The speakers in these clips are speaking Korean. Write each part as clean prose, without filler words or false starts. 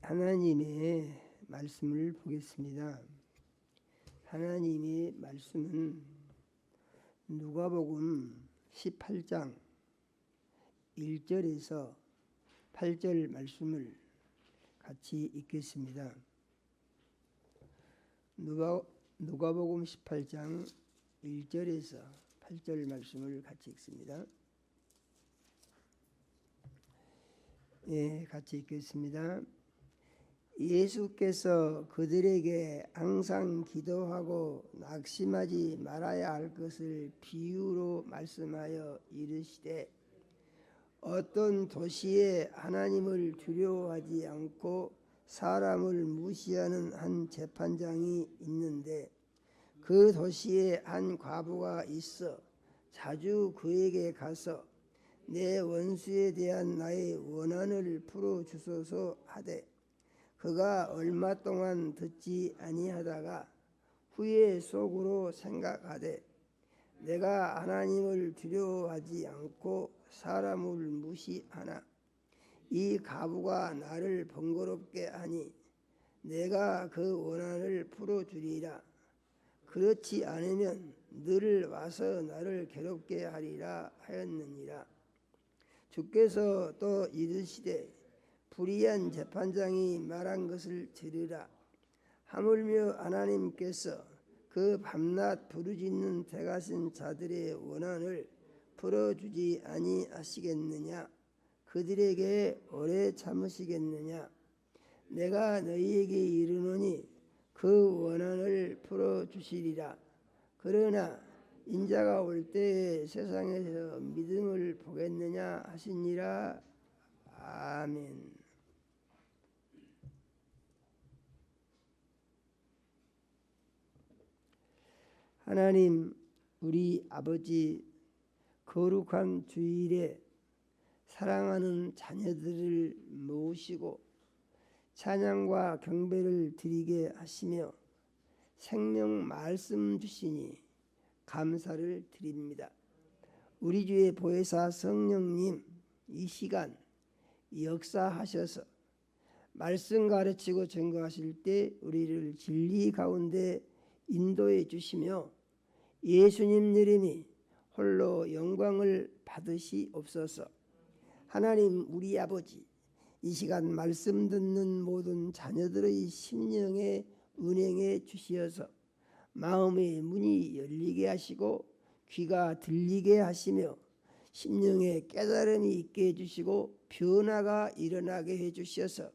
하나님의 말씀을 보겠습니다. 하나님의 말씀은 누가복음 18장 1절에서 8절 말씀을 같이 읽겠습니다. 누가복음 18장 1절에서 8절 말씀을 같이 읽습니다. 같이 읽겠습니다. 예수께서 그들에게 항상 기도하고 낙심하지 말아야 할 것을 비유로 말씀하여 이르시되, 어떤 도시에 하나님을 두려워하지 않고 사람을 무시하는 한 재판장이 있는데, 그 도시에 한 과부가 있어 자주 그에게 가서 내 원수에 대한 나의 원한을 풀어주소서 하되, 그가 얼마 동안 듣지 아니하다가 후에 속으로 생각하되, 내가 하나님을 두려워하지 않고 사람을 무시하나 이 과부가 나를 번거롭게 하니 내가 그 원한을 풀어주리라. 그렇지 않으면 늘 와서 나를 괴롭게 하리라 하였느니라. 주께서 또 이르시되, 불의한 재판장이 말한 것을 들으라. 하물며 하나님께서 그 밤낮 부르짖는 대가신 자들의 원한을 풀어주지 아니하시겠느냐? 그들에게 오래 참으시겠느냐? 내가 너희에게 이르노니 그 원한을 풀어주시리라. 그러나 인자가 올 때에 세상에서 믿음을 보겠느냐 하시니라. 아멘. 하나님 우리 아버지, 거룩한 주일에 사랑하는 자녀들을 모시고 찬양과 경배를 드리게 하시며 생명 말씀 주시니 감사를 드립니다. 우리 주의 보혜사 성령님, 이 시간 역사하셔서 말씀 가르치고 증거하실 때 우리를 진리 가운데 인도해 주시며 예수님 이름이 홀로 영광을 받으시옵소서. 하나님 우리 아버지, 이 시간 말씀 듣는 모든 자녀들의 심령에 은행해 주시어서 마음의 문이 열리게 하시고 귀가 들리게 하시며 심령에 깨달음이 있게 해주시고 변화가 일어나게 해주셔서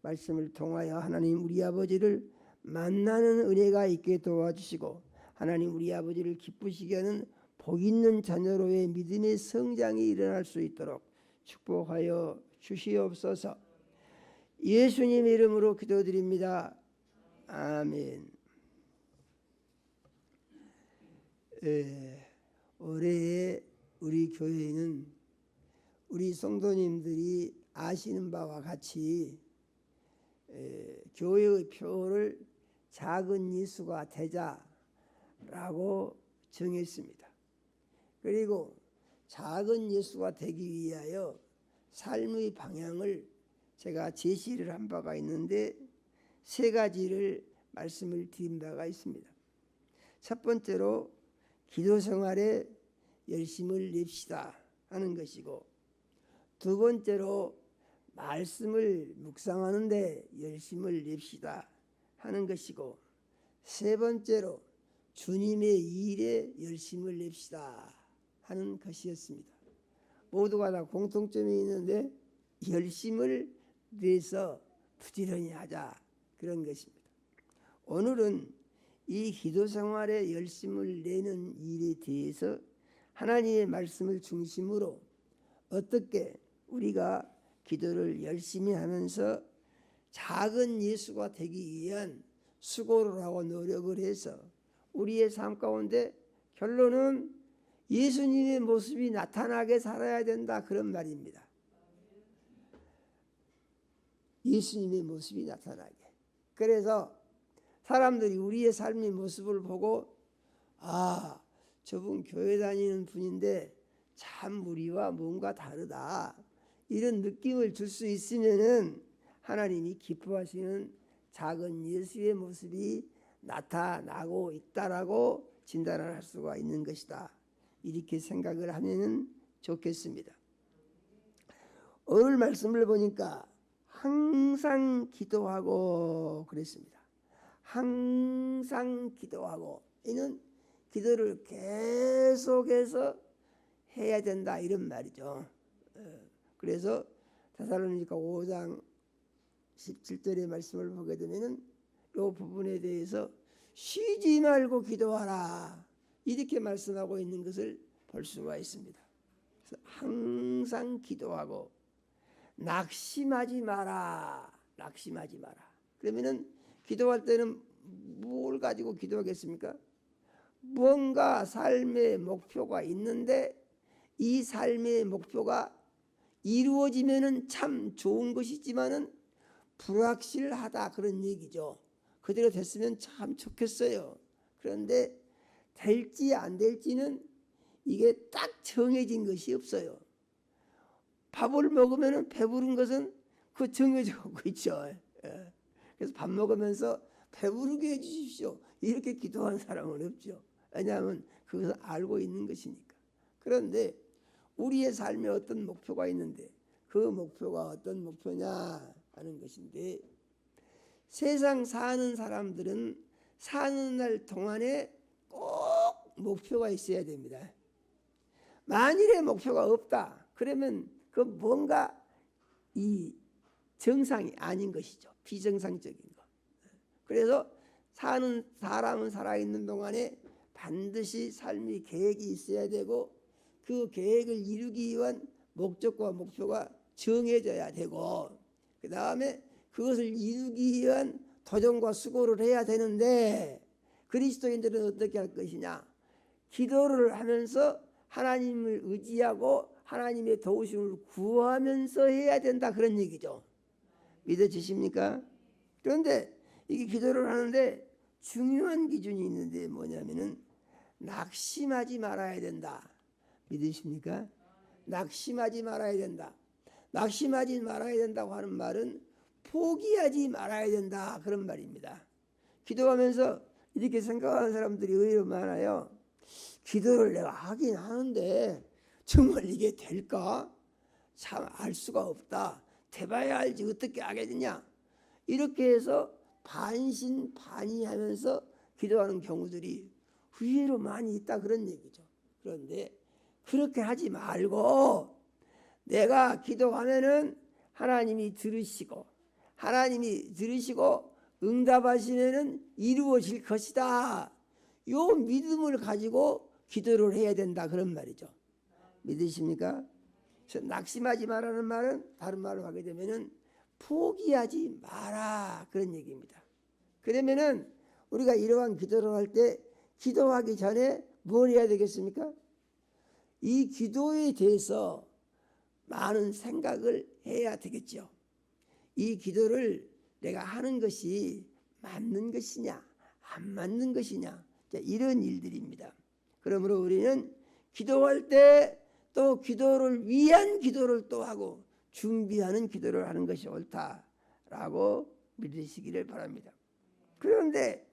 말씀을 통하여 하나님 우리 아버지를 만나는 은혜가 있게 도와주시고 하나님 우리 아버지를 기쁘시게 하는 복 있는 자녀로의 믿음의 성장이 일어날 수 있도록 축복하여 주시옵소서. 예수님 이름으로 기도드립니다. 아멘. 올해 우리 교회는 우리 성도님들이 아시는 바와 같이 교회의 표를 작은 예수가 되자라고 정했습니다. 그리고 작은 예수가 되기 위하여 삶의 방향을 제가 제시를 한 바가 있는데 세 가지를 말씀을 드린 바가 있습니다. 첫 번째로 기도 생활에 열심을 냅시다 하는 것이고, 두 번째로 말씀을 묵상하는데 열심을 냅시다 하는 것이고, 세 번째로 주님의 일에 열심을 냅시다 하는 것이었습니다. 모두가 다 공통점이 있는데 열심을 내서 부지런히 하자, 그런 것입니다. 오늘은 이 기도 생활에 열심을 내는 일에 대해서 하나님의 말씀을 중심으로 어떻게 우리가 기도를 열심히 하면서 작은 예수가 되기 위한 수고를 하고 노력을 해서 우리의 삶 가운데 결론은 예수님의 모습이 나타나게 살아야 된다, 그런 말입니다. 예수님의 모습이 나타나게. 그래서 사람들이 우리의 삶의 모습을 보고, 아, 저분 교회 다니는 분인데 참 우리와 뭔가 다르다, 이런 느낌을 줄 수 있으면은 하나님이 기뻐하시는 작은 예수의 모습이 나타나고 있다라고 진단을 할 수가 있는 것이다. 이렇게 생각을 하면 좋겠습니다. 오늘 말씀을 보니까 항상 기도하고 그랬습니다. 항상 기도하고, 이는 기도를 계속해서 해야 된다 이런 말이죠. 그래서 데살로니가 5장 17절의 말씀을 보게 되면은 이 부분에 대해서 쉬지 말고 기도하라 이렇게 말씀하고 있는 것을 볼 수가 있습니다. 그래서 항상 기도하고 낙심하지 마라. 낙심하지 마라. 그러면은 기도할 때는 뭘 가지고 기도하겠습니까? 뭔가 삶의 목표가 있는데 이 삶의 목표가 이루어지면은 참 좋은 것이지만은 불확실하다 그런 얘기죠. 그대로 됐으면 참 좋겠어요. 그런데 될지 안 될지는 이게 딱 정해진 것이 없어요. 밥을 먹으면 배부른 것은 그 정해져 있죠. 그래서 밥 먹으면서 배부르게 해주십시오 이렇게 기도한 사람은 없죠. 왜냐하면 그것을 알고 있는 것이니까. 그런데 우리의 삶에 어떤 목표가 있는데 그 목표가 어떤 목표냐 하는 것인데, 세상 사는 사람들은 사는 날 동안에 꼭 목표가 있어야 됩니다. 만일에 목표가 없다 그러면 그 뭔가 이 정상이 아닌 것이죠. 비정상적인 것. 그래서 사는 사람은 살아있는 동안에 반드시 삶의 계획이 있어야 되고 그 계획을 이루기 위한 목적과 목표가 정해져야 되고 그 다음에 그것을 이루기 위한 도전과 수고를 해야 되는데, 그리스도인들은 어떻게 할 것이냐? 기도를 하면서 하나님을 의지하고 하나님의 도우심을 구하면서 해야 된다 그런 얘기죠. 믿어지십니까? 그런데 이게 기도를 하는데 중요한 기준이 있는데 뭐냐면은 낙심하지 말아야 된다. 믿으십니까? 낙심하지 말아야 된다. 낙심하지 말아야 된다고 하는 말은 포기하지 말아야 된다 그런 말입니다. 기도하면서 이렇게 생각하는 사람들이 의외로 많아요. 기도를 내가 하긴 하는데 정말 이게 될까? 참 알 수가 없다. 돼봐야 알지 어떻게 하겠느냐? 이렇게 해서 반신반의하면서 기도하는 경우들이 의외로 많이 있다 그런 얘기죠. 그런데 그렇게 하지 말고 내가 기도하면은 하나님이 들으시고 응답하시면은 이루어질 것이다. 요 믿음을 가지고 기도를 해야 된다 그런 말이죠. 믿으십니까? 낙심하지 말라는 말은 다른 말로 하게 되면은 포기하지 마라 그런 얘기입니다. 그러면은 우리가 이러한 기도를 할 때 기도하기 전에 뭘 해야 되겠습니까? 이 기도에 대해서 많은 생각을 해야 되겠죠. 이 기도를 내가 하는 것이 맞는 것이냐 안 맞는 것이냐 이런 일들입니다. 그러므로 우리는 기도할 때 또 기도를 위한 기도를 또 하고 준비하는 기도를 하는 것이 옳다라고 믿으시기를 바랍니다. 그런데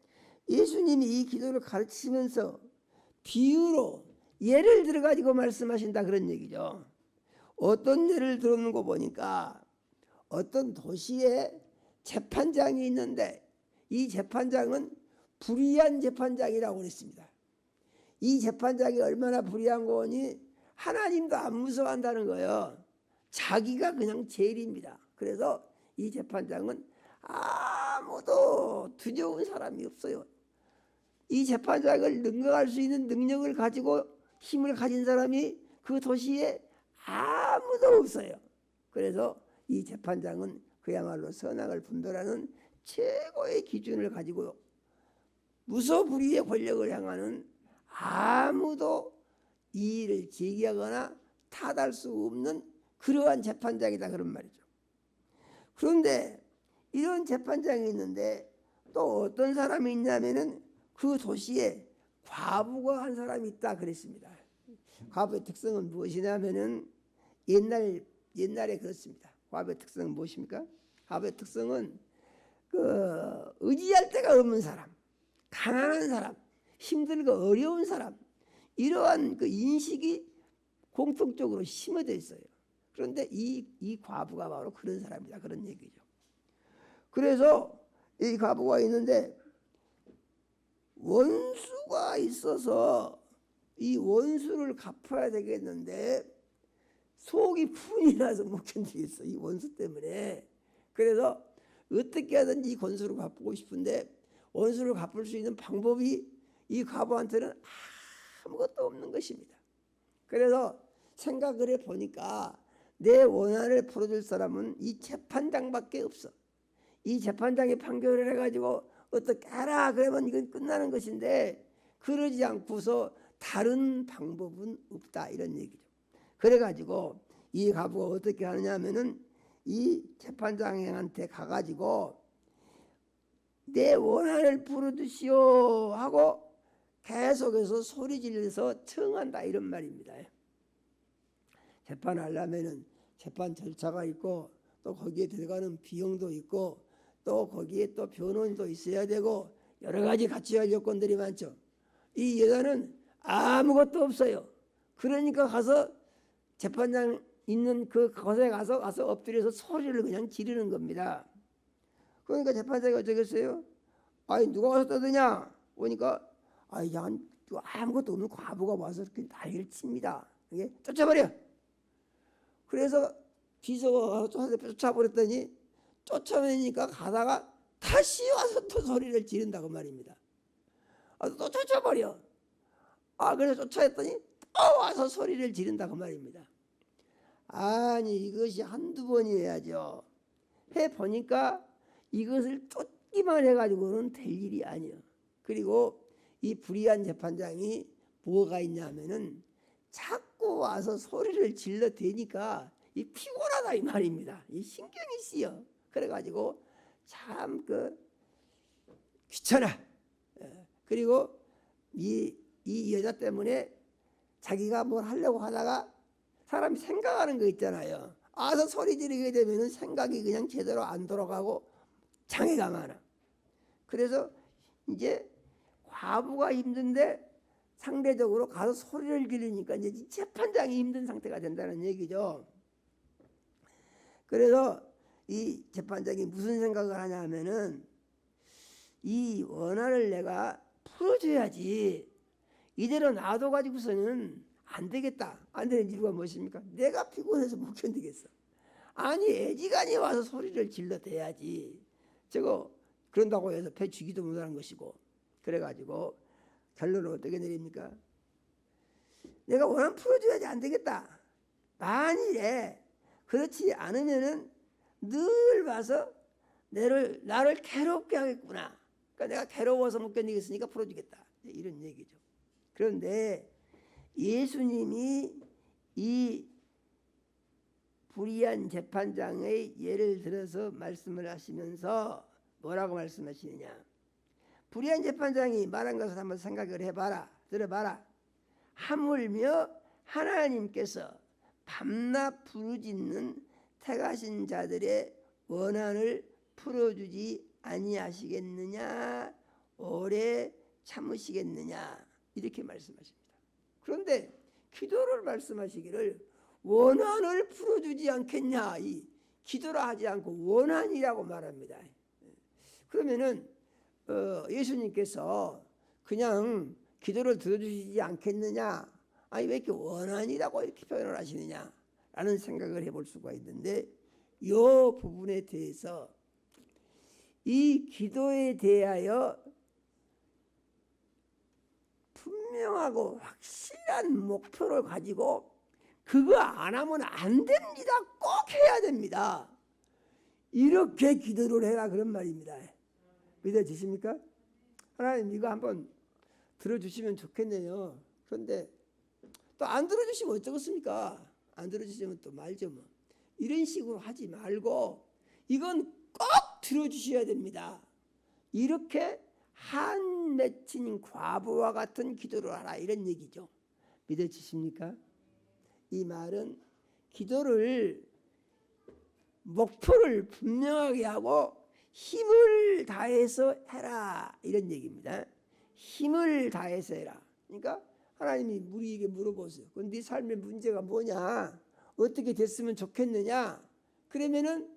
예수님이 이 기도를 가르치면서 비유로 예를 들어 가지고 말씀하신다 그런 얘기죠. 어떤 예를 들었는 거 보니까 어떤 도시에 재판장이 있는데 이 재판장은 불의한 재판장이라고 그랬습니다. 이 재판장이 얼마나 불의한 거니 하나님도 안 무서워한다는 거예요. 자기가 그냥 제일입니다. 그래서 이 재판장은 아무도 두려운 사람이 없어요. 이 재판장을 능가할 수 있는 능력을 가지고 힘을 가진 사람이 그 도시에 아무도 없어요. 그래서 이 재판장은 그야말로 선악을 분별하는 최고의 기준을 가지고 무소불위의 권력을 향하는 아무도 이 일을 제기하거나 탓할 수 없는 그러한 재판장이다 그런 말이죠. 그런데 이런 재판장이 있는데 또 어떤 사람이 있냐면은 그 도시에 과부가 한 사람이 있다 그랬습니다. 과부의 특성은 무엇이냐면은 옛날에 그렇습니다. 과부의 특성은 무엇입니까? 과부의 특성은 그 의지할 데가 없는 사람, 가난한 사람, 힘들고 어려운 사람, 이러한 그 인식이 공통적으로 심어져 있어요. 그런데 이 과부가 바로 그런 사람이다, 그런 얘기죠. 그래서 이 과부가 있는데 원수가 있어서 이 원수를 갚아야 되겠는데 속이 분이 나서 못 견디겠어, 이 원수 때문에. 그래서 어떻게 하든지 이 원수를 갚고 싶은데 원수를 갚을 수 있는 방법이 이 과부한테는 아무것도 없는 것입니다. 그래서 생각을 해보니까 내 원한을 풀어줄 사람은 이 재판장밖에 없어. 이 재판장이 판결을 해가지고 어떻게 하라 그러면 이건 끝나는 것인데 그러지 않고서 다른 방법은 없다, 이런 얘기죠. 그래가지고 이 과부가 어떻게 하느냐 하면은 이 재판장한테 가가지고 내 원한을 풀어주시오 하고 계속해서 소리 질러서 청한다, 이런 말입니다. 재판하려면은 재판 절차가 있고 또 거기에 들어가는 비용도 있고 또 거기에 또 변호인도 있어야 되고 여러 가지 갖춰야 요건들이 많죠. 이 여자는 아무것도 없어요. 그러니까 가서 재판장 있는 그 곳에 가서 엎드려서 소리를 그냥 지르는 겁니다. 그러니까 재판장이 어쩌겠어요? 아니 누가 와서 떠드냐? 보니까 아이 아무것도 없는 과부가 와서 이렇게 난리를 칩니다. 이게 쫓아버려. 그래서 비서가 쫓아버렸더니 쫓아내니까 가다가 다시 와서 또 소리를 지른다고 말입니다. 또 쫓아버려. 그래서 쫓아냈더니 또 와서 소리를 지른다고 말입니다. 아니 이것이 한두 번이어야죠. 해보니까 이것을 쫓기만 해가지고는 될 일이 아니에요. 그리고 이 불의한 재판장이 뭐가 있냐면은 자꾸 와서 소리를 질러대니까 이 피곤하다, 이 말입니다. 이 신경이 쓰여. 그래가지고 참 귀찮아. 그리고 이 여자 때문에 자기가 뭘 하려고 하다가 사람이 생각하는 거 있잖아요. 와서 소리 지르게 되면은 생각이 그냥 제대로 안 돌아가고 장애가 많아. 그래서 이제 과부가 힘든데 상대적으로 가서 소리를 지르니까 이제 재판장이 힘든 상태가 된다는 얘기죠. 그래서 이 재판장이 무슨 생각을 하냐 하면은 이 원한을 내가 풀어줘야지, 이대로 놔둬가지고서는 안 되겠다. 안 되는 이유가 무엇입니까? 내가 피곤해서 못 견디겠어. 아니 애지간히 와서 소리를 질러대야지. 저거 그런다고 해서 배 죽이도 못하는 것이고. 그래가지고 결론은 어떻게 내립니까? 내가 원한 풀어줘야지, 안 되겠다. 만일에 그렇지 않으면은 늘 와서 나를 괴롭게 하겠구나. 그러니까 내가 괴로워서 못 견디겠으니까 풀어주겠다, 이런 얘기죠. 그런데 예수님이 이 불의한 재판장의 예를 들어서 말씀을 하시면서 뭐라고 말씀하시느냐? 불의한 재판장이 말한 것을 한번 생각을 해봐라. 들어봐라. 하물며 하나님께서 밤낮 부르짖는 택하신 자들의 원한을 풀어주지 아니하시겠느냐? 오래 참으시겠느냐? 이렇게 말씀하십니다. 그런데 기도를 말씀하시기를 원한을 풀어주지 않겠냐? 이 기도라 하지 않고 원한이라고 말합니다. 그러면은 예수님께서 그냥 기도를 들어주시지 않겠느냐? 아니 왜 이렇게 원한이라고 이렇게 표현을 하시느냐? 라는 생각을 해볼 수가 있는데, 이 부분에 대해서 이 기도에 대하여 분명하고 확실한 목표를 가지고 그거 안 하면 안 됩니다. 꼭 해야 됩니다. 이렇게 기도를 해라, 그런 말입니다. 믿어지십니까? 하나님 이거 한번 들어주시면 좋겠네요. 그런데 또 안 들어주시면 어쩌겠습니까? 안 들어주시면 또 말죠 뭐. 이런 식으로 하지 말고 이건 꼭 들어주셔야 됩니다. 이렇게 한 맺힌 과부와 같은 기도를 하라, 이런 얘기죠. 믿어지십니까? 이 말은 기도를 목표를 분명하게 하고 힘을 다해서 해라, 이런 얘기입니다. 힘을 다해서 해라. 그러니까 하나님이 우리에게 물어보세요. 그럼 네 삶의 문제가 뭐냐? 어떻게 됐으면 좋겠느냐? 그러면은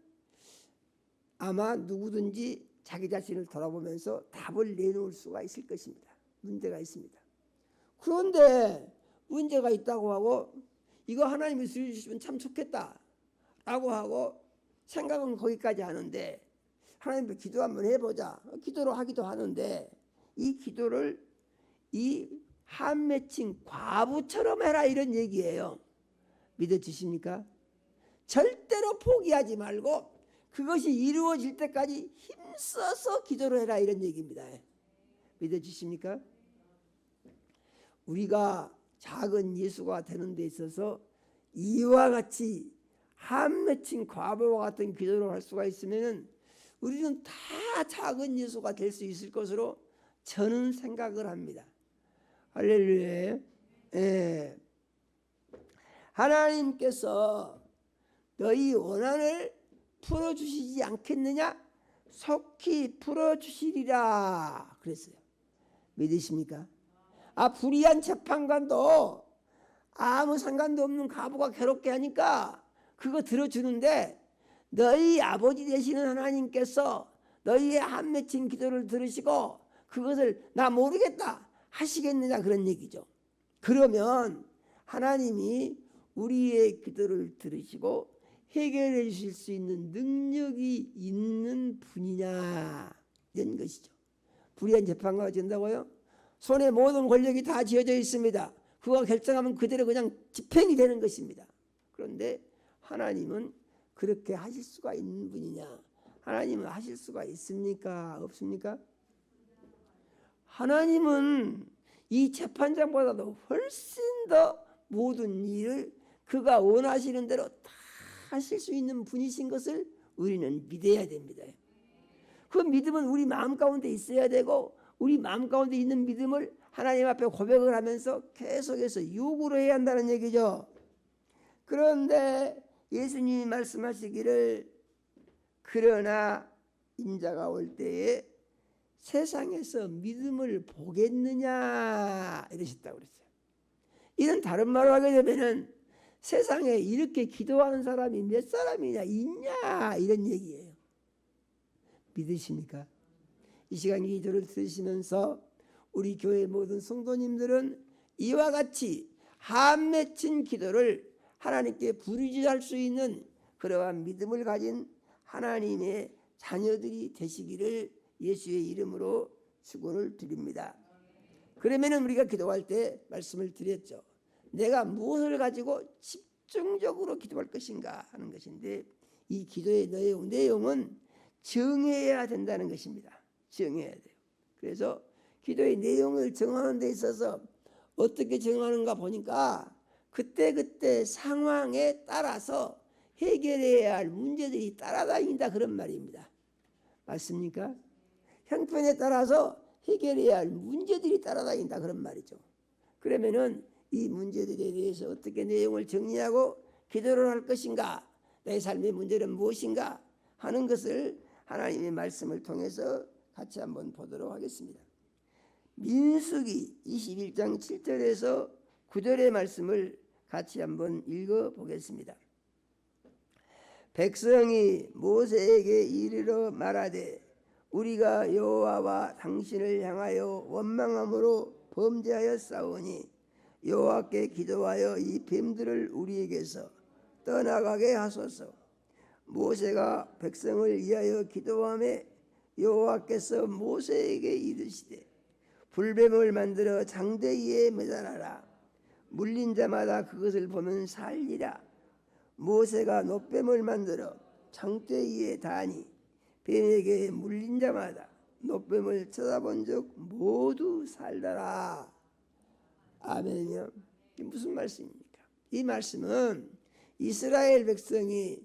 아마 누구든지 자기 자신을 돌아보면서 답을 내놓을 수가 있을 것입니다. 문제가 있습니다. 그런데 문제가 있다고 하고 이거 하나님이 주시면 참 좋겠다 라고 하고 생각은 거기까지 하는데, 하나님께 기도 한번 해보자, 기도로 하기도 하는데, 이 기도를 이 한 맺힌 과부처럼 해라, 이런 얘기예요. 믿어지십니까? 절대로 포기하지 말고 그것이 이루어질 때까지 힘써서 기도를 해라, 이런 얘기입니다. 믿어지십니까? 우리가 작은 예수가 되는 데 있어서 이와 같이 한 맺힌 과부와 같은 기도를 할 수가 있으면 우리는 다 작은 예수가 될 수 있을 것으로 저는 생각을 합니다. 할렐루야. 예. 하나님께서 너희 원한을 풀어주시지 않겠느냐? 속히 풀어주시리라 그랬어요. 믿으십니까? 불의한 재판관도 아무 상관도 없는 과부가 괴롭게 하니까 그거 들어주는데, 너희 아버지 되시는 하나님께서 너희의 한 맺힌 기도를 들으시고 그것을 나 모르겠다 하시겠느냐, 그런 얘기죠. 그러면 하나님이 우리의 기도를 들으시고 해결해 주실 수 있는 능력이 있는 분이냐, 이런 것이죠. 불의한 재판관가 된다고요? 손에 모든 권력이 다 쥐어져 있습니다. 그거 결정하면 그대로 그냥 집행이 되는 것입니다. 그런데 하나님은 그렇게 하실 수가 있는 분이냐? 하나님은 하실 수가 있습니까? 없습니까? 하나님은 이 재판장보다도 훨씬 더 모든 일을 그가 원하시는 대로 다 하실 수 있는 분이신 것을 우리는 믿어야 됩니다. 그 믿음은 우리 마음 가운데 있어야 되고, 우리 마음 가운데 있는 믿음을 하나님 앞에 고백을 하면서 계속해서 요구를 해야 한다는 얘기죠. 그런데 예수님이 말씀하시기를 그러나 인자가 올 때에 세상에서 믿음을 보겠느냐 이러셨다고 그랬어요. 이는 다른 말로 하게 되면은 세상에 이렇게 기도하는 사람이 몇 사람이냐 있냐 이런 얘기예요. 믿으십니까? 이 시간 기도를 들으시면서 우리 교회 모든 성도님들은 이와 같이 한 맺힌 기도를 하나님께 부르짖을 수 있는 그러한 믿음을 가진 하나님의 자녀들이 되시기를 예수의 이름으로 축원을 드립니다. 그러면 우리가 기도할 때 말씀을 드렸죠. 내가 무엇을 가지고 집중적으로 기도할 것인가 하는 것인데, 이 기도의 내용은 정해야 된다는 것입니다. 정해야 돼요. 그래서 기도의 내용을 정하는 데 있어서 어떻게 정하는가 보니까 그때 상황에 따라서 해결해야 할 문제들이 따라다닌다, 그런 말입니다. 맞습니까? 형편에 따라서 해결해야 할 문제들이 따라다닌다, 그런 말이죠. 그러면은 이 문제들에 대해서 어떻게 내용을 정리하고 기도를 할 것인가, 내 삶의 문제는 무엇인가 하는 것을 하나님의 말씀을 통해서 같이 한번 보도록 하겠습니다. 민수기 21장 7절에서 9절의 말씀을 같이 한번 읽어보겠습니다. 백성이 모세에게 이르러 말하되 우리가 여호와와 당신을 향하여 원망함으로 범죄하였사오니 여호와께 기도하여 이 뱀들을 우리에게서 떠나가게 하소서. 모세가 백성을 위하여 기도하매 여호와께서 모세에게 이르시되 불뱀을 만들어 장대 위에 매달아라. 물린 자마다 그것을 보면 살리라. 모세가 놋뱀을 만들어 장대 위에 다니 뱀에게 물린 자마다 놋뱀을 쳐다본 적 모두 살더라. 아멘이요. 이게 무슨 말씀입니까? 이 말씀은 이스라엘 백성이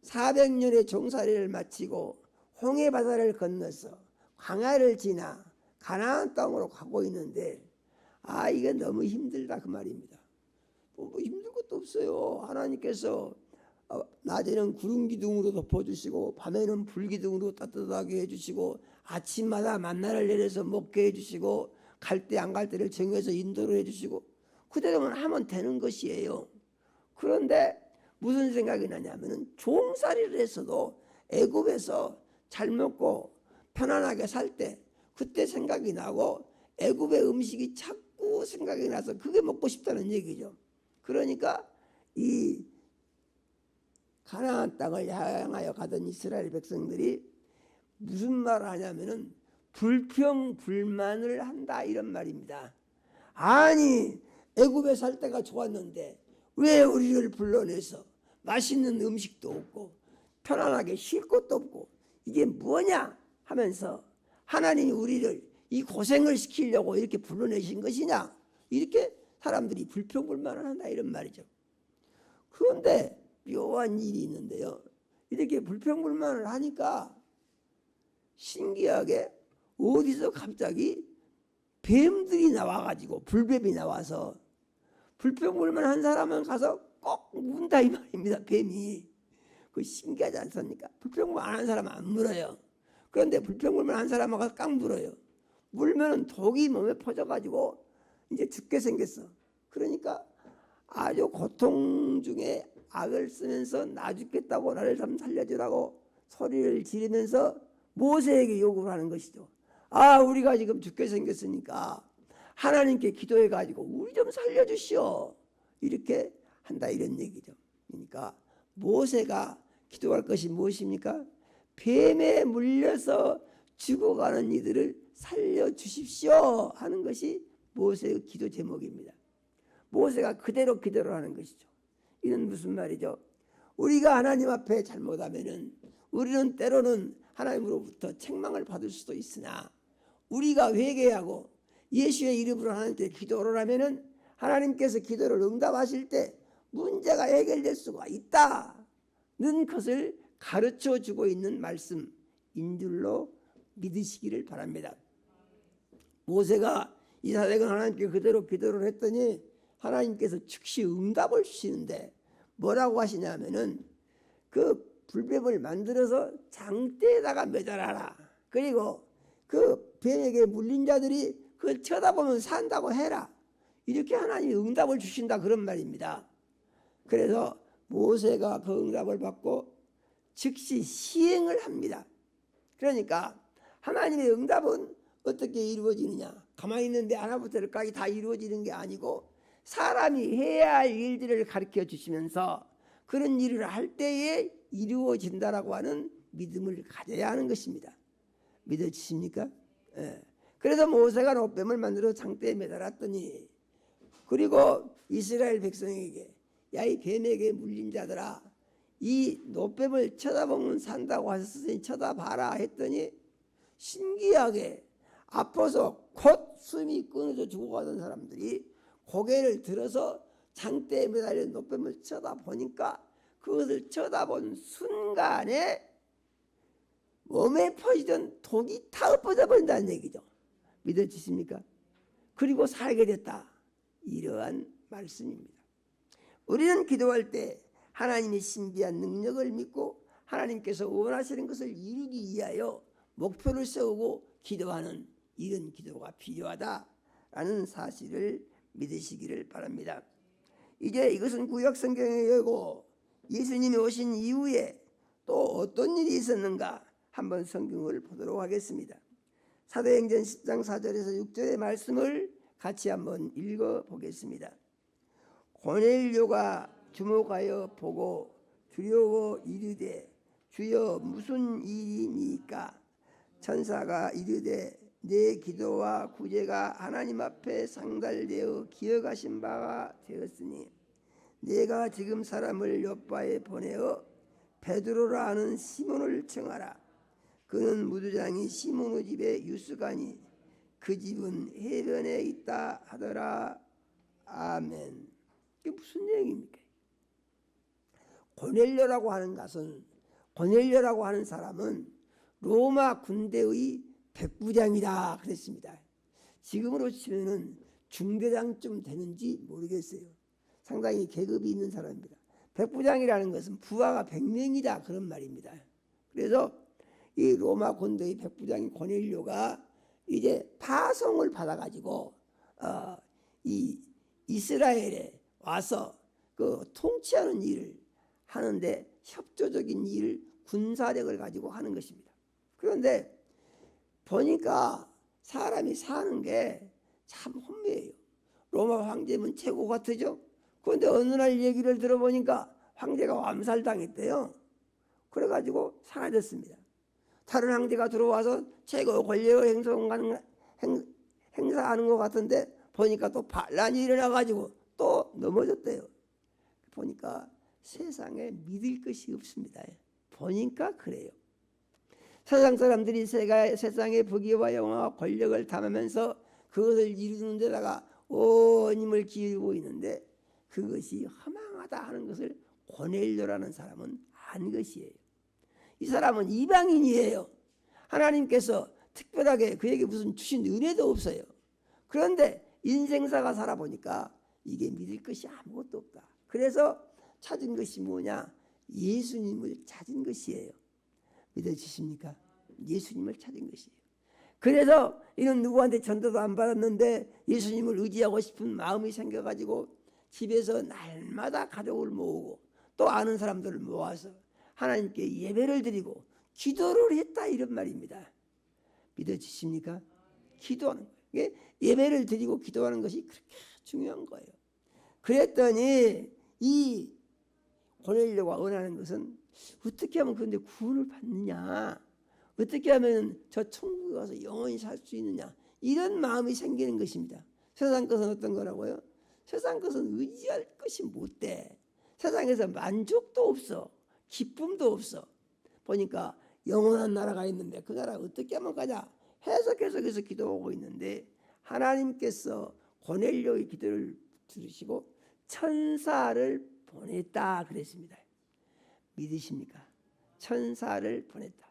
400년의 종살이를 마치고 홍해 바다를 건너서 광야를 지나 가나안 땅으로 가고 있는데, 이게 너무 힘들다 그 말입니다. 뭐 힘들 것도 없어요. 하나님께서 낮에는 구름 기둥으로 덮어주시고 밤에는 불 기둥으로 따뜻하게 해주시고 아침마다 만나를 내려서 먹게 해주시고 갈 때 안 갈 때를 정해서 인도를 해주시고 그대로만 하면 되는 것이에요. 그런데 무슨 생각이 나냐면은 종살이를 했어도 애굽에서 잘 먹고 편안하게 살 때 그때 생각이 나고 애굽의 음식이 자꾸 생각이 나서 그게 먹고 싶다는 얘기죠. 그러니까 이 가나안 땅을 향하여 가던 이스라엘 백성들이 무슨 말을 하냐면은 불평불만을 한다 이런 말입니다. 아니 애굽에 살 때가 좋았는데 왜 우리를 불러내서 맛있는 음식도 없고 편안하게 쉴 곳도 없고 이게 뭐냐 하면서 하나님이 우리를 이 고생을 시키려고 이렇게 불러내신 것이냐 이렇게 사람들이 불평불만을 한다 이런 말이죠. 그런데 묘한 일이 있는데요. 이렇게 불평불만을 하니까 신기하게 어디서 갑자기 뱀들이 나와가지고 불뱀이 나와서 불평불만한 사람은 가서 꼭 문다 이 말입니다. 뱀이. 그 신기하지 않습니까? 불평불만한 사람은 안 물어요. 그런데 불평불만한 사람은 가서 깡 물어요. 물면은 독이 몸에 퍼져가지고 이제 죽게 생겼어. 그러니까 아주 고통 중에 악을 쓰면서 나 죽겠다고 나를 좀 살려주라고 소리를 지르면서 모세에게 요구를 하는 것이죠. 아 우리가 지금 죽게 생겼으니까 하나님께 기도해가지고 우리 좀 살려주시오 이렇게 한다 이런 얘기죠. 그러니까 모세가 기도할 것이 무엇입니까? 뱀에 물려서 죽어가는 이들을 살려주십시오 하는 것이 모세의 기도 제목입니다. 모세가 그대로 기도를 하는 것이죠. 이는 무슨 말이죠? 우리가 하나님 앞에 잘못하면은 우리는 때로는 하나님으로부터 책망을 받을 수도 있으나 우리가 회개하고 예수의 이름으로 하나님께 기도를 하면은 하나님께서 기도를 응답하실 때 문제가 해결될 수가 있다는 것을 가르쳐 주고 있는 말씀인 줄로 믿으시기를 바랍니다. 모세가 이 사대가 하나님께 그대로 기도를 했더니 하나님께서 즉시 응답을 주시는데 뭐라고 하시냐면은 그 불뱀을 만들어서 장대에다가 매달아라. 그리고 그 뱀에게 물린 자들이 그걸 쳐다보면 산다고 해라. 이렇게 하나님이 응답을 주신다 그런 말입니다. 그래서 모세가 그 응답을 받고 즉시 시행을 합니다. 그러니까 하나님의 응답은 어떻게 이루어지느냐? 가만히 있는데 하나부터까지 다 이루어지는 게 아니고 사람이 해야 할 일들을 가르쳐 주시면서 그런 일을 할 때에 이루어진다라고 하는 믿음을 가져야 하는 것입니다. 믿어지십니까? 예. 그래서 모세가 노뱀을 만들어 장대에 매달았더니 그리고 이스라엘 백성에게 야 이 뱀에게 물린 자들아 이 노뱀을 쳐다보면 산다고 하셨으니 쳐다봐라 했더니 신기하게 아파서 곧 숨이 끊어져 죽어가던 사람들이 고개를 들어서 장대에 매달린 노뱀을 쳐다보니까 그것을 쳐다본 순간에 몸에 퍼지던 독이 다 엎어져 버린다는 얘기죠. 믿어지십니까? 그리고 살게 됐다. 이러한 말씀입니다. 우리는 기도할 때 하나님의 신비한 능력을 믿고 하나님께서 원하시는 것을 이루기 위하여 목표를 세우고 기도하는 이런 기도가 필요하다라는 사실을 믿으시기를 바랍니다. 이제 이것은 구약 성경의 예고 예수님이 오신 이후에 또 어떤 일이 있었는가 한번 성경을 보도록 하겠습니다. 사도행전 10장 4절에서 6절의 말씀을 같이 한번 읽어보겠습니다. 고넬료가 주목하여 보고 두려워 이르되 주여 무슨 일이니까? 천사가 이르되 내 기도와 구제가 하나님 앞에 상달되어 기억하신 바가 되었으니 내가 지금 사람을 요바에 보내어 베드로라 하는 시몬을 청하라. 그는 무두장이 시몬의 집에 유숙하니 그 집은 해변에 있다 하더라. 아멘. 이게 무슨 내용입니까? 고넬료라고 하는 것은 고넬료라고 하는 사람은 로마 군대의 백부장이다 그랬습니다. 지금으로 치면은 중대장쯤 되는지 모르겠어요. 상당히 계급이 있는 사람입니다. 백부장이라는 것은 부하가 100명이다 그런 말입니다. 그래서 이 로마 군대의 백부장인 고넬료가 이제 파송을 받아가지고 이 이스라엘에 와서 그 통치하는 일을 하는데 협조적인 일을 군사력을 가지고 하는 것입니다. 그런데 보니까 사람이 사는 게 참 혼미해요. 로마 황제면 최고 같으죠. 그런데 어느 날 얘기를 들어보니까 황제가 암살당했대요. 그래가지고 사라졌습니다. 다른 황제가 들어와서 최고 권력을 행사하는 것 같은데 보니까 또 반란이 일어나가지고 또 넘어졌대요. 보니까 세상에 믿을 것이 없습니다. 보니까 그래요. 세상 사람들이 세상의 부귀와 영화와 권력을 탐하면서 그것을 이루는 데다가 온 힘을 기울이고 있는데 그것이 허망하다 하는 것을 고넬료라는 사람은 안 것이에요. 이 사람은 이방인이에요. 하나님께서 특별하게 그에게 무슨 주신 은혜도 없어요. 그런데 인생사가 살아보니까 이게 믿을 것이 아무것도 없다. 그래서 찾은 것이 뭐냐? 예수님을 찾은 것이에요. 믿어지십니까? 예수님을 찾은 것이에요. 그래서 이런 누구한테 전도도 안 받았는데 예수님을 의지하고 싶은 마음이 생겨가지고 집에서 날마다 가족을 모으고 또 아는 사람들을 모아서 하나님께 예배를 드리고 기도를 했다 이런 말입니다. 믿어지십니까? 기도하는 거예요. 예배를 드리고 기도하는 것이 그렇게 중요한 거예요. 그랬더니 이 고넬료가 원하는 것은 어떻게 하면 그런데 구원을 받느냐, 어떻게 하면 저 천국에 가서 영원히 살 수 있느냐, 이런 마음이 생기는 것입니다. 세상 것은 어떤 거라고요? 세상 것은 의지할 것이 못 돼. 세상에서 만족도 없어, 기쁨도 없어. 보니까 영원한 나라가 있는데 그 나라 어떻게 하면 가냐 해서 계속해서 기도하고 있는데 하나님께서 고넬료의 기도를 들으시고 천사를 보냈다 그랬습니다. 믿으십니까? 천사를 보냈다.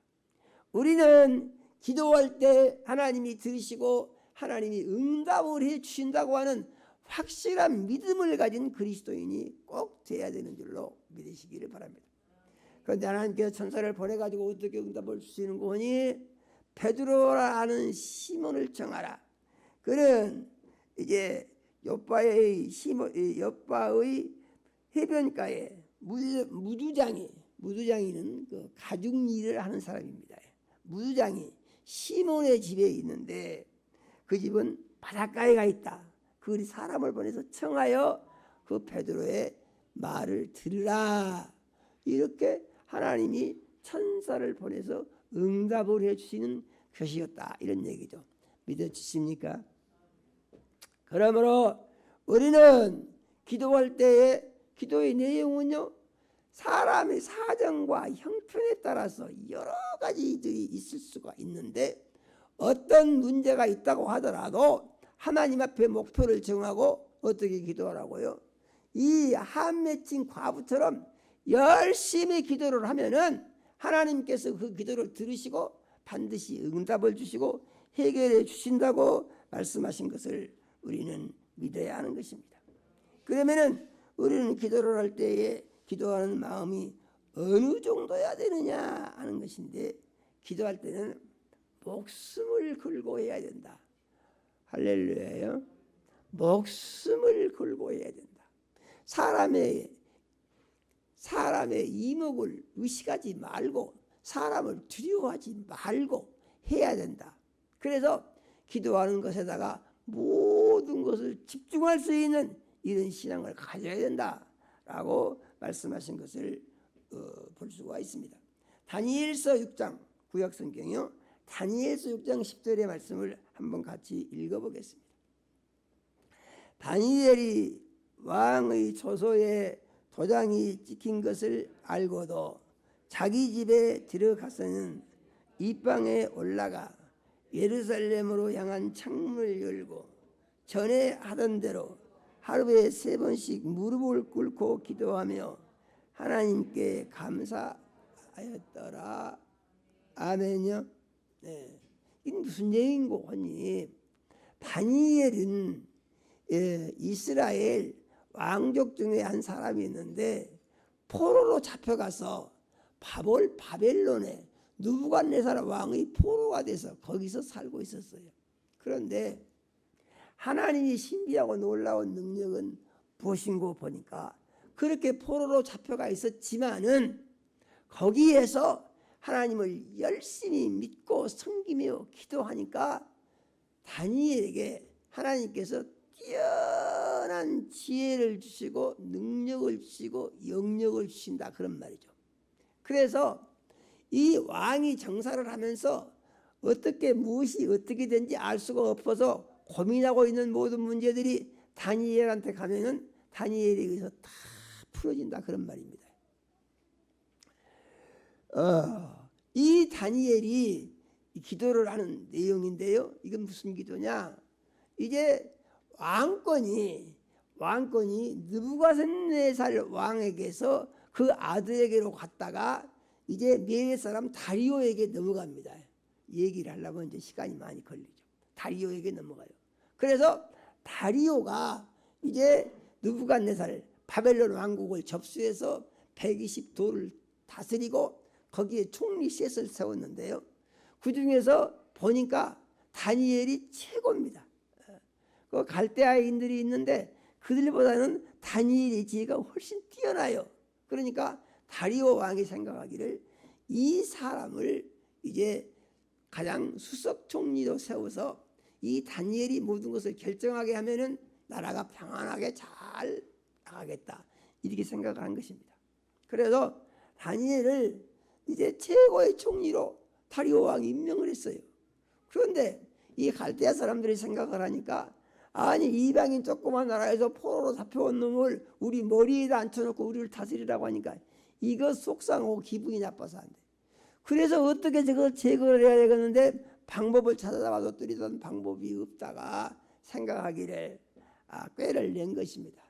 우리는 기도할 때 하나님이 들으시고 하나님이 응답을 해 주신다고 하는 확실한 믿음을 가진 그리스도인이 꼭 돼야 되는 줄로 믿으시기를 바랍니다. 그런데 하나님께서 천사를 보내가지고 어떻게 응답을 주시는 거니? 베드로라는 시몬을 정하라. 그는 이제 욥바의 해변가에 무두장이는 그 가죽 일을 하는 사람입니다. 무두장이 시몬의 집에 있는데 그 집은 바닷가에 가 있다. 그리 사람을 보내서 청하여 그 베드로의 말을 들으라. 이렇게 하나님이 천사를 보내서 응답을 해주시는 것이었다. 이런 얘기죠. 믿어주십니까? 그러므로 우리는 기도할 때에 기도의 내용은요, 사람의 사정과 형편에 따라서 여러 가지들이 있을 수가 있는데 어떤 문제가 있다고 하더라도 하나님 앞에 목표를 정하고 어떻게 기도하라고요? 이 한 맺힌 과부처럼 열심히 기도를 하면은 하나님께서 그 기도를 들으시고 반드시 응답을 주시고 해결해 주신다고 말씀하신 것을 우리는 믿어야 하는 것입니다. 그러면은 우리는 기도를 할 때에 기도하는 마음이 어느 정도야 되느냐 하는 것인데 기도할 때는 목숨을 걸고 해야 된다. 할렐루야요. 목숨을 걸고 해야 된다. 사람의 이목을 의식하지 말고 사람을 두려워하지 말고 해야 된다. 그래서 기도하는 것에다가 모든 것을 집중할 수 있는 이런 신앙을 가져야 된다라고 말씀하신 것을 볼 수가 있습니다. 다니엘서 6장 구약성경이요. 다니엘서 6장 10절의 말씀을 한번 같이 읽어보겠습니다. 다니엘이 왕의 조서에 도장이 찍힌 것을 알고도 자기 집에 들어가서는 이방에 올라가 예루살렘으로 향한 창문을 열고 전에 하던 대로 하루에 3번씩 무릎을 꿇고 기도하며 하나님께 감사하였더라. 아멘요. 네. 이게 무슨 얘기인고 하니 다니엘은 이스라엘 왕족 중에 한 사람이 있는데 포로로 잡혀가서 바벨론에 느부갓네살 왕의 포로가 돼서 거기서 살고 있었어요. 그런데 하나님이 신비하고 놀라운 능력은 무엇인고 보니까 그렇게 포로로 잡혀가 있었지만은 거기에서 하나님을 열심히 믿고 섬기며 기도하니까 다니엘에게 하나님께서 뛰어난 지혜를 주시고 능력을 주시고 영역을 주신다 그런 말이죠. 그래서 이 왕이 정사를 하면서 어떻게 무엇이 어떻게 된지 알 수가 없어서 고민하고 있는 모든 문제들이 다니엘한테 가면은 다니엘에 의해서 다 풀어진다 그런 말입니다. 이 다니엘이 기도를 하는 내용인데요. 이건 무슨 기도냐? 이제 왕권이 느부갓네살 왕에게서 그 아들에게로 갔다가 이제 메대 사람 다리오에게 넘어갑니다. 얘기를 하려면 이제 시간이 많이 걸리죠. 다리오에게 넘어가요. 그래서 다리오가 이제 느부갓네살 바벨론 왕국을 접수해서 120도를 다스리고 거기에 총리 셋을 세웠는데요. 그 중에서 보니까 다니엘이 최고입니다. 그 갈대아인들이 있는데 그들보다는 다니엘의 지혜가 훨씬 뛰어나요. 그러니까 다리오 왕이 생각하기를 이 사람을 이제 가장 수석 총리로 세워서 이 다니엘이 모든 것을 결정하게 하면은 나라가 평안하게 잘 나가겠다 이렇게 생각을 한 것입니다. 그래서 다니엘을 이제 최고의 총리로 다리오 왕이 임명을 했어요. 그런데 이 갈대아 사람들이 생각을 하니까 아니 이방인 조그만 나라에서 포로로 잡혀온 놈을 우리 머리에다 앉혀놓고 우리를 다스리라고 하니까 이거 속상하고 기분이 나빠서 안 돼. 그래서 어떻게 저걸 제거를 해야 되겠는데 방법을 찾아봐도 뚫리던 방법이 없다가 생각하기를 꾀를 낸 것입니다.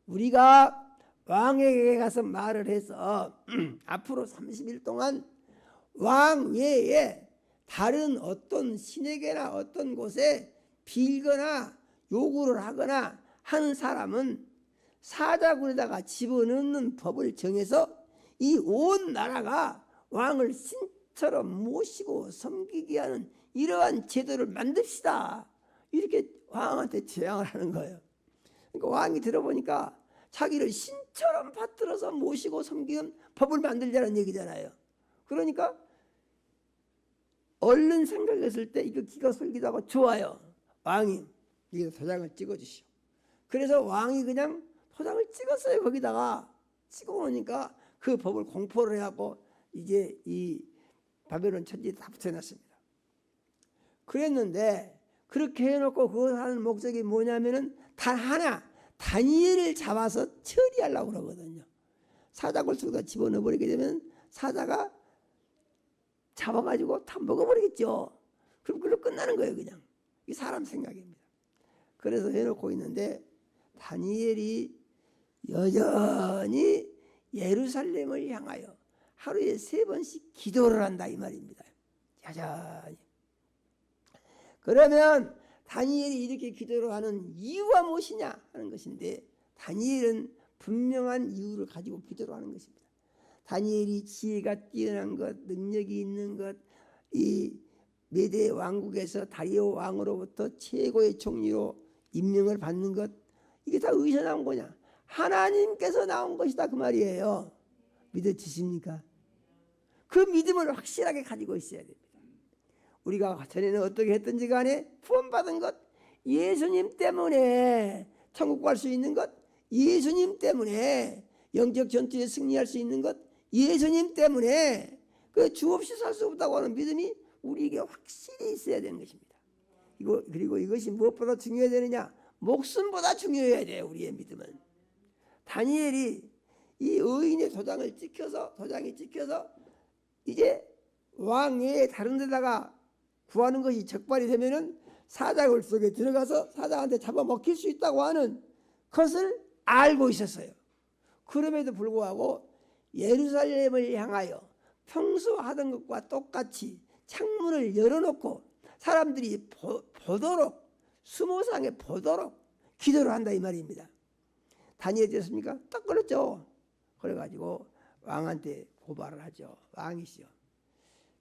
우리가 왕에게 가서 말을 해서 앞으로 30일 동안 왕 외에 다른 어떤 신에게나 어떤 곳에 빌거나 요구를 하거나 하는 사람은 사자굴에다가 집어넣는 법을 정해서 이 온 나라가 왕을 신처럼 모시고 섬기게 하는 이러한 제도를 만듭시다. 이렇게 왕한테 제안을 하는 거예요. 그러니까 왕이 들어보니까 자기를 신처럼 받들어서 모시고 섬기는 법을 만들자는 얘기잖아요. 그러니까 얼른 생각했을 때 이거 기가 솔기도 하고 좋아요. 왕이 여기다 도장을 찍어주시오. 그래서 왕이 그냥 도장을 찍었어요. 거기다가 찍어 놓으니까 그 법을 공포를 해갖고 이제 이 바벨론 천지에 다 붙여놨습니다. 그랬는데 그렇게 해놓고 그걸 하는 목적이 뭐냐면은 단 하나 다니엘을 잡아서 처리하려고 그러거든요. 사자굴 속에다 집어넣어버리게 되면 사자가 잡아가지고 다 먹어버리겠죠. 그럼 그걸로 끝나는 거예요. 그냥 이 사람 생각입니다. 그래서 해놓고 있는데 다니엘이 여전히 예루살렘을 향하여 하루에 3번씩 기도를 한다 이 말입니다. 여전히. 그러면 다니엘이 이렇게 기도를 하는 이유가 무엇이냐 하는 것인데 다니엘은 분명한 이유를 가지고 기도를 하는 것입니다. 다니엘이 지혜가 뛰어난 것, 능력이 있는 것, 이 메대 왕국에서 다리오 왕으로부터 최고의 총리로 임명을 받는 것, 이게 다 어디서 나온 거냐? 하나님께서 나온 것이다 그 말이에요. 믿어지십니까? 그 믿음을 확실하게 가지고 있어야 됩니다. 우리가 전에는 어떻게 했든지 간에 구원받은 것, 예수님 때문에 천국 갈 수 있는 것, 예수님 때문에 영적 전투에 승리할 수 있는 것, 예수님 때문에 그 주 없이 살 수 없다고 하는 믿음이 우리에게 확실히 있어야 되는 것입니다. 그리고 이것이 무엇보다 중요해야 되느냐? 목숨보다 중요해야 돼요. 우리의 믿음은. 다니엘이 이 의인의 도장이 찍혀서 이제 왕 외에 다른 데다가 구하는 것이 적발이 되면은 사자굴 속에 들어가서 사자한테 잡아먹힐 수 있다고 하는 것을 알고 있었어요. 그럼에도 불구하고 예루살렘을 향하여 평소 하던 것과 똑같이 창문을 열어놓고 사람들이 보도록 수모상에 보도록 기도를 한다 이 말입니다. 다니엘이 됐습니까? 딱 그렇죠. 그래가지고 왕한테 고발을 하죠. 왕이시죠.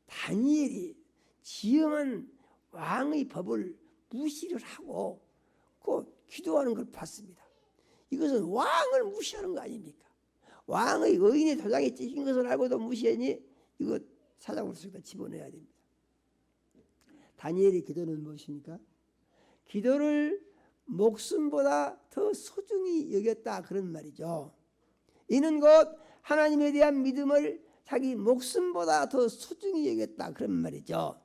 다니엘이 지엄한 왕의 법을 무시를 하고 그 기도하는 걸 봤습니다. 이것은 왕을 무시하는 거 아닙니까? 왕의 의인의 도장에 찍힌 것을 알고도 무시하니 이거 사자굴 속에다 집어넣어야 됩니다. 다니엘의 기도는 무엇입니까? 기도를 목숨보다 더 소중히 여겼다 그런 말이죠. 이는 곧 하나님에 대한 믿음을 자기 목숨보다 더 소중히 여겼다 그런 말이죠.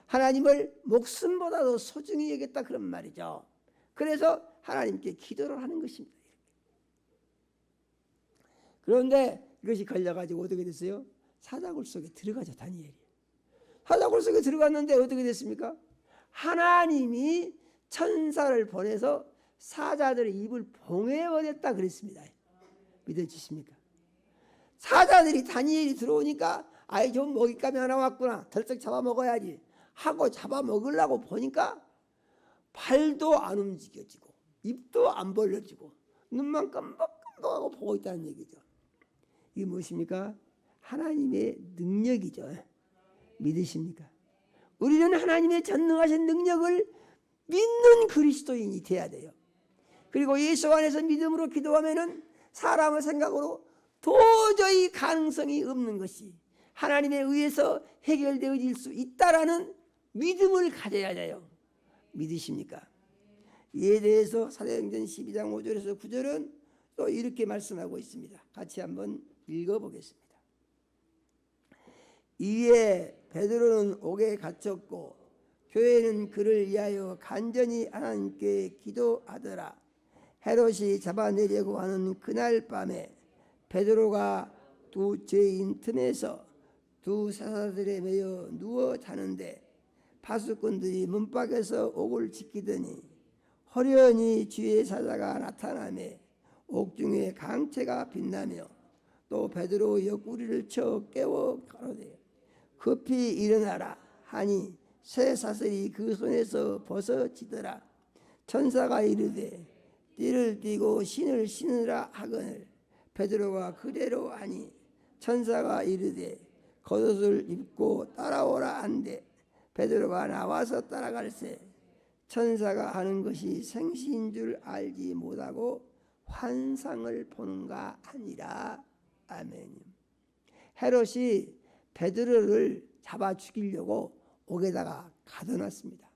하나님을 목숨보다 더 소중히 여겼다 그런 말이죠. 그래서 하나님께 기도를 하는 것입니다. 그런데 이것이 걸려가지고 어떻게 됐어요? 사자굴 속에 들어가죠. 다니엘이 사자굴 속에 들어갔는데 어떻게 됐습니까? 하나님이 천사를 보내서 사자들의 입을 봉해버렸다 그랬습니다. 믿어지십니까? 사자들이 다니엘이 들어오니까 아이 좀 먹잇감이 하나 왔구나, 덜썩 잡아먹어야지 하고 잡아먹으려고 보니까 발도 안 움직여지고 입도 안 벌려지고 눈만 깜빡깜빡하고 보고 있다는 얘기죠. 이게 무엇입니까? 하나님의 능력이죠. 믿으십니까? 우리는 하나님의 전능하신 능력을 믿는 그리스도인이 돼야 돼요. 그리고 예수 안에서 믿음으로 기도하면은 사람의 생각으로 도저히 가능성이 없는 것이 하나님에 의해서 해결되어질 수 있다라는 믿음을 가져야 돼요. 믿으십니까? 이에 대해서 사도행전 12장 5절에서 9절은 또 이렇게 말씀하고 있습니다. 같이 한번 읽어보겠습니다. 이에 베드로는 옥에 갇혔고 교회는 그를 위하여 간절히 하나님께 기도하더라. 헤롯이 잡아내려고 하는 그날 밤에 베드로가 두 죄인 틈에서 두 사자들에 매여 누워 자는데 파수꾼들이 문밖에서 옥을 지키더니 호련히 주의 사자가 나타나매 옥중에 강채가 빛나며 또 베드로 옆구리를 쳐 깨워 가로되 급히 일어나라 하니 새 사슬이 그 손에서 벗어지더라. 천사가 이르되 띠를 띠고 신을 신으라 하거늘 베드로가 그대로 하니 천사가 이르되 겉옷을 입고 따라오라 한데 베드로가 나와서 따라갈새 천사가 하는 것이 생시인 줄 알지 못하고 환상을 보는가 하니라. 아멘. 헤롯이 베드로를 잡아 죽이려고 옥에다가 가둬놨습니다.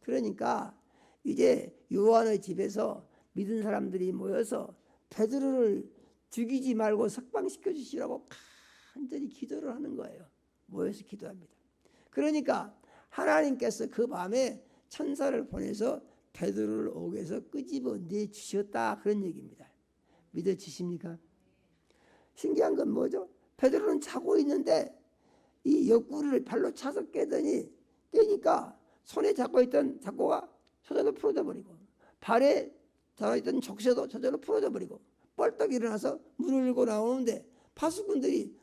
그러니까 이제 요한의 집에서 믿은 사람들이 모여서 베드로를 죽이지 말고 석방시켜 주시라고 간절히 기도를 하는 거예요. 모여서 기도합니다. 그러니까 하나님께서 그 밤에 천사를 보내서 베드로를 옥에서 끄집어 내주셨다 그런 얘기입니다. 믿어지십니까? 신기한 건 뭐죠? 베드로는 자고 있는데 이 옆구리를 발로 차서 깨니까 손에 잡고 있던 잡고가 저절로 풀어져 버리고 발에 달아있던 족쇄도 저절로 풀어져 버리고 벌떡 일어나서 문을 열고 나오는데 파수꾼들이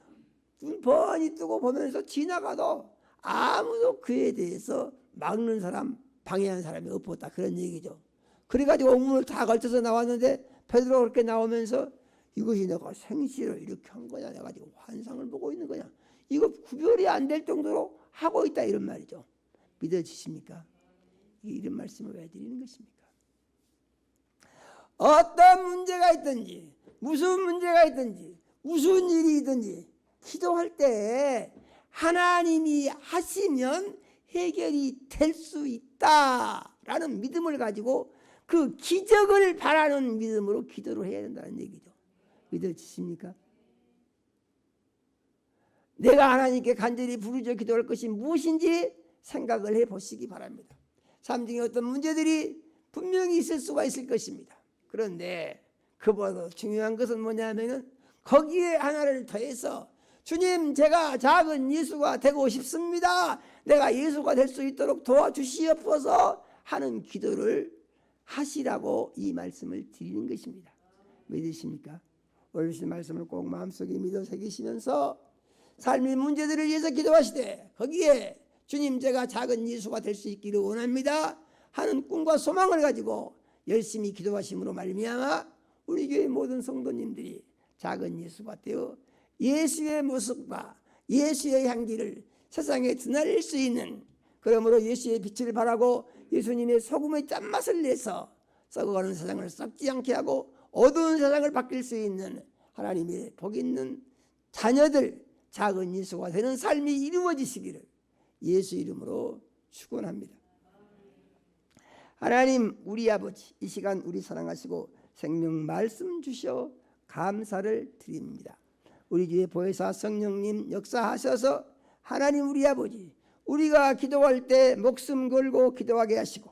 눈 번히 뜨고 보면서 지나가도 아무도 그에 대해서 막는 사람, 방해하는 사람이 없었다 그런 얘기죠. 그래가지고 옥문을 다 걸쳐서 나왔는데 베드로가 그렇게 나오면서 이것이 내가 생시를 이렇게 한 거냐, 내가 지금 환상을 보고 있는 거냐, 이거 구별이 안 될 정도로 하고 있다 이런 말이죠. 믿어지십니까? 이런 말씀을 왜 드리는 것입니까? 어떤 문제가 있든지 무슨 문제가 있든지 무슨 일이 있든지 기도할 때 하나님이 하시면 해결이 될 수 있다라는 믿음을 가지고 그 기적을 바라는 믿음으로 기도를 해야 된다는 얘기죠. 믿어지십니까? 내가 하나님께 간절히 부르짖어 기도할 것이 무엇인지 생각을 해보시기 바랍니다. 삶 중에 어떤 문제들이 분명히 있을 수가 있을 것입니다. 그런데 그보다 중요한 것은 뭐냐면 거기에 하나를 더해서 주님, 제가 작은 예수가 되고 싶습니다. 내가 예수가 될 수 있도록 도와주시옵소서 하는 기도를 하시라고 이 말씀을 드리는 것입니다. 믿으십니까? 오늘 주신 말씀을 꼭 마음속에 믿어 새기시면서 삶의 문제들을 위해서 기도하시되 거기에 주님, 제가 작은 예수가 될 수 있기를 원합니다 하는 꿈과 소망을 가지고 열심히 기도하심으로 말미암아 우리 교회 모든 성도님들이 작은 예수가 되어 예수의 모습과 예수의 향기를 세상에 드날릴 수 있는, 그러므로 예수의 빛을 발하고 예수님의 소금의 짠맛을 내서 썩어가는 세상을 썩지 않게 하고 어두운 세상을 바뀔 수 있는 하나님의 복 있는 자녀들, 작은 예수가 되는 삶이 이루어지시기를 예수 이름으로 축원합니다. 하나님 우리 아버지, 이 시간 우리 사랑하시고 생명 말씀 주셔 감사를 드립니다. 우리 주의 보혜사 성령님 역사하셔서 하나님 우리 아버지, 우리가 기도할 때 목숨 걸고 기도하게 하시고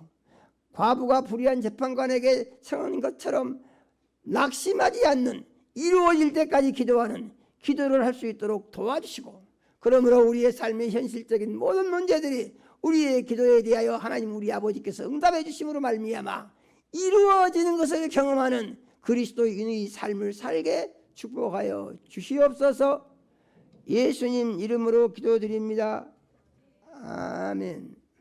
과부가 불의한 재판관에게 청한 것처럼 낙심하지 않는, 이루어질 때까지 기도하는 기도를 할 수 있도록 도와주시고, 그러므로 우리의 삶의 현실적인 모든 문제들이 우리의 기도에 대하여 하나님 우리 아버지께서 응답해 주심으로 말미암아 이루어지는 것을 경험하는 그리스도인의 삶을 살게 축복하여 주시옵소서. 예수님 이름으로 기도드립니다. 아멘.